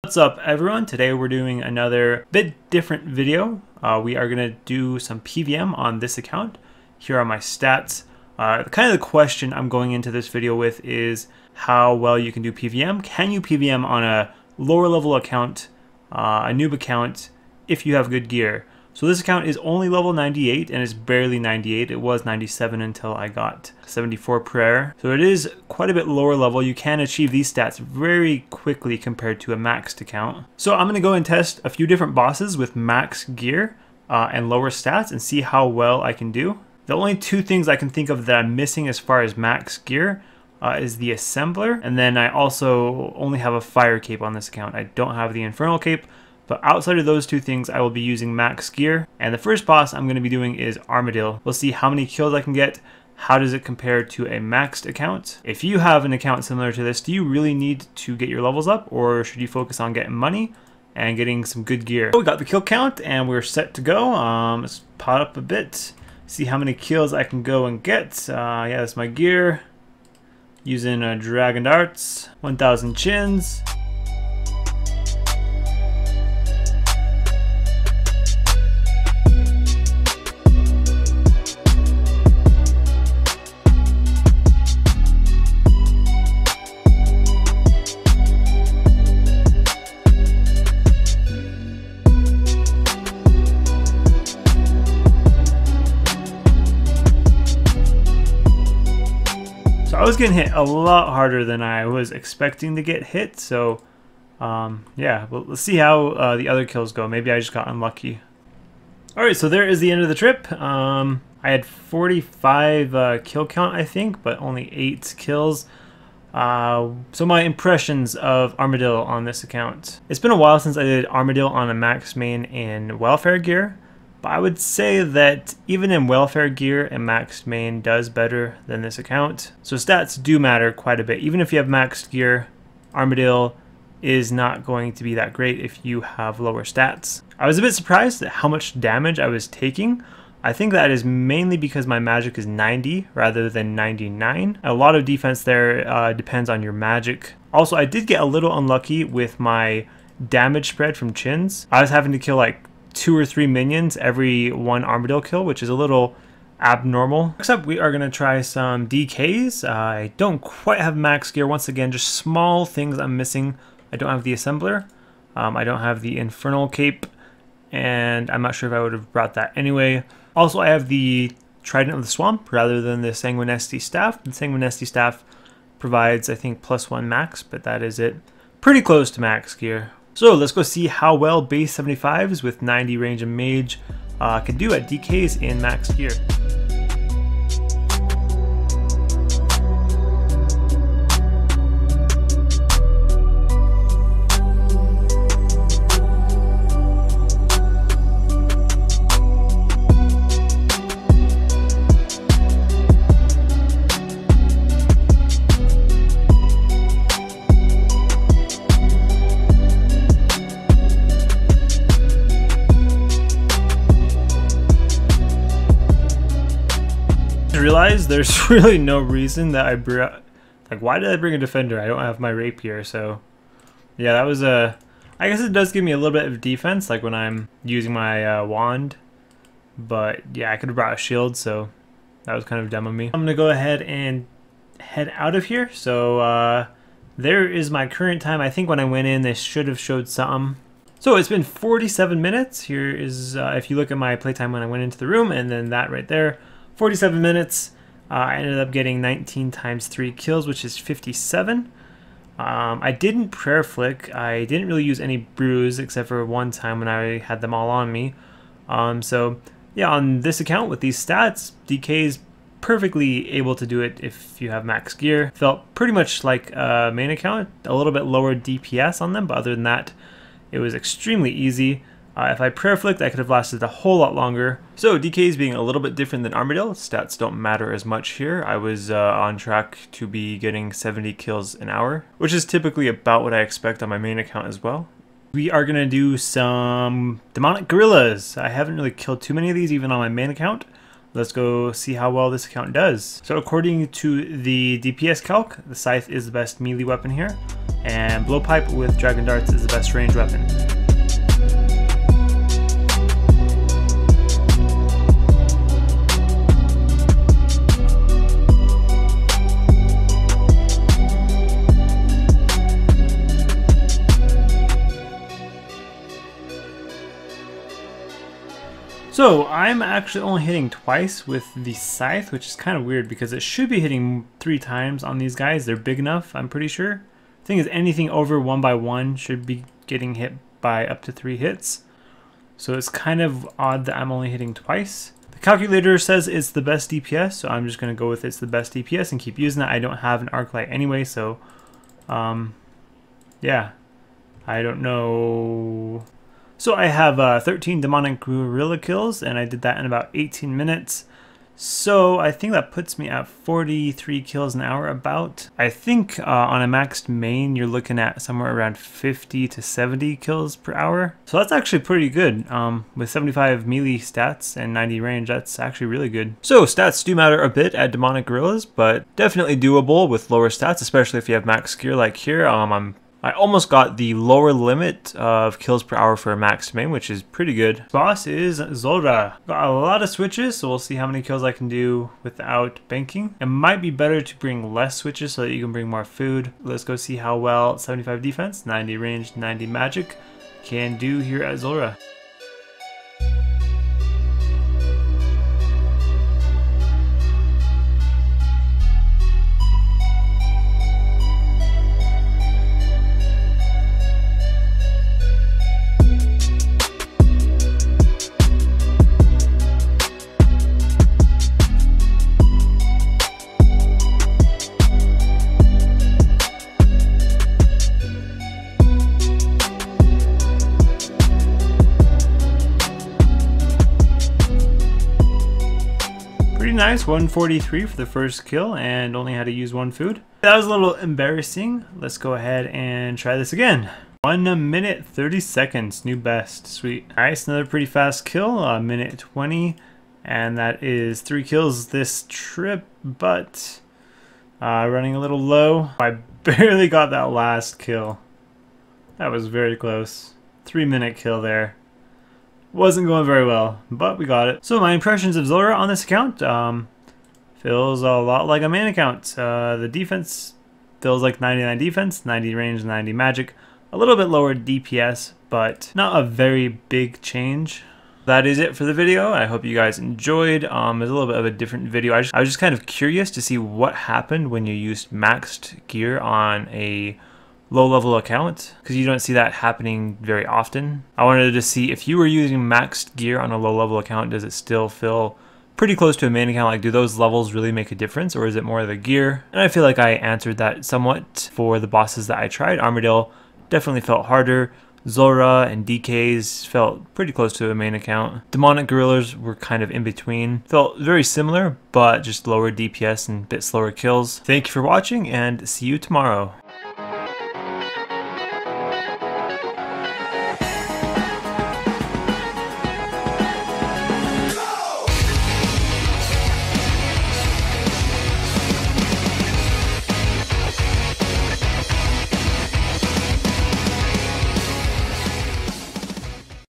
What's up everyone? Today we're doing another bit different video. We are going to do some PVM on this account. Here are my stats. Kind of the question I'm going into this video with is how well you can do PVM. Can you PVM on a lower level account, a noob account, if you have good gear? So this account is only level 98 and it's barely 98. It was 97 until I got 74 prayer. So it is quite a bit lower level. You can achieve these stats very quickly compared to a maxed account. So I'm going to go and test a few different bosses with max gear and lower stats and see how well I can do. The only two things I can think of that I'm missing as far as max gear is the assembler, and then I also only have a fire cape on this account. I don't have the infernal cape. But outside of those two things, I will be using max gear. And the first boss I'm going to be doing is Armadillo. We'll see how many kills I can get. How does it compare to a maxed account? If you have an account similar to this, do you really need to get your levels up? Or should you focus on getting money and getting some good gear? So we got the kill count and we're set to go. Let's pot up a bit. See how many kills I can go and get. Yeah, that's my gear. Using dragon darts. 1,000 chins. I was getting hit a lot harder than I was expecting to get hit, so yeah, well, let's see how the other kills go. Maybe I just got unlucky. Alright, so there is the end of the trip. I had 45 kill count, I think, but only 8 kills. So my impressions of Armadillo on this account. It's been a while since I did Armadillo on a max main in welfare gear. But I would say that even in welfare gear, a maxed main does better than this account. So stats do matter quite a bit. Even if you have maxed gear, Armadillo is not going to be that great if you have lower stats. I was a bit surprised at how much damage I was taking. I think that is mainly because my magic is 90 rather than 99. A lot of defense there depends on your magic. Also, I did get a little unlucky with my damage spread from chins. I was having to kill like 2 or 3 minions every one Armadillo kill, which is a little abnormal. Next up, we are going to try some Decays. I don't quite have max gear. Once again, just small things I'm missing. I don't have the assembler. I don't have the infernal cape, and I'm not sure if I would have brought that anyway. Also, I have the Trident of the Swamp rather than the Sanguinesti staff. The Sanguinesti staff provides, I think, +1 max, but that is it. Pretty close to max gear. So let's go see how well base 75s with 90 range and mage can do at Decays in max gear. Realize there's really no reason that I brought, like, why did I bring a defender? I don't have my rapier, so yeah, that was I guess it does give me a little bit of defense, like when I'm using my wand, but yeah, I could have brought a shield, so that was kind of dumb of me. I'm gonna go ahead and head out of here. So there is my current time. I think when I went in, they should have showed something. So it's been 47 minutes. Here is if you look at my playtime when I went into the room, and then that right there. 47 minutes. I ended up getting 19 times 3 kills, which is 57. I didn't prayer flick. I didn't really use any brews except for one time when I had them all on me. So yeah, on this account with these stats, Decays perfectly able to do it if you have max gear. Felt pretty much like a main account, a little bit lower DPS on them, but other than that, it was extremely easy. If I prayer flicked, I could have lasted a whole lot longer. So Decays being a little bit different than Armadillo, stats don't matter as much here. I was on track to be getting 70 kills an hour, which is typically about what I expect on my main account as well. We are going to do some demonic gorillas. I haven't really killed too many of these even on my main account. Let's go see how well this account does. So according to the DPS calc, the scythe is the best melee weapon here. and blowpipe with dragon darts is the best range weapon. So I'm actually only hitting twice with the scythe, which is kind of weird because it should be hitting 3 times on these guys. They're big enough, I'm pretty sure. The thing is, anything over 1 by 1 should be getting hit by up to 3 hits. So it's kind of odd that I'm only hitting twice. The calculator says it's the best DPS, so I'm just going to go with it's the best DPS and keep using that. I don't have an arc light anyway, so yeah, I don't know. So I have 13 demonic gorilla kills, and I did that in about 18 minutes. So I think that puts me at 43 kills an hour about. I think on a maxed main, you're looking at somewhere around 50 to 70 kills per hour. So that's actually pretty good. With 75 melee stats and 90 range, that's actually really good. So stats do matter a bit at demonic gorillas, but definitely doable with lower stats, especially if you have max gear like here. I almost got the lower limit of kills per hour for a max main, which is pretty good. Boss is Zora. Got a lot of switches, so we'll see how many kills I can do without banking. It might be better to bring less switches so that you can bring more food. Let's go see how well 75 defense, 90 range, 90 magic can do here at Zora. Nice, 143 for the first kill and only had to use 1 food. That was a little embarrassing. Let's go ahead and try this again. 1 minute 30 seconds, new best, sweet. Nice, another pretty fast kill, a minute 20, and that is 3 kills this trip, but running a little low. I barely got that last kill. That was very close. 3-minute kill there. Wasn't going very well, but we got it. So my impressions of Zora on this account feels a lot like a main account. The defense feels like 99 defense, 90 range, 90 magic. A little bit lower DPS, but not a very big change. That is it for the video. I hope you guys enjoyed. It's a little bit of a different video. I was just kind of curious to see what happened when you used maxed gear on a low-level account, because you don't see that happening very often. I wanted to see if you were using maxed gear on a low-level account, does it still feel pretty close to a main account? Like, do those levels really make a difference, or is it more the gear? And I feel like I answered that somewhat for the bosses that I tried. Armadale definitely felt harder. Zora and Decays felt pretty close to a main account. Demonic gorillas were kind of in between. Felt very similar, but just lower DPS and a bit slower kills. Thank you for watching, and see you tomorrow.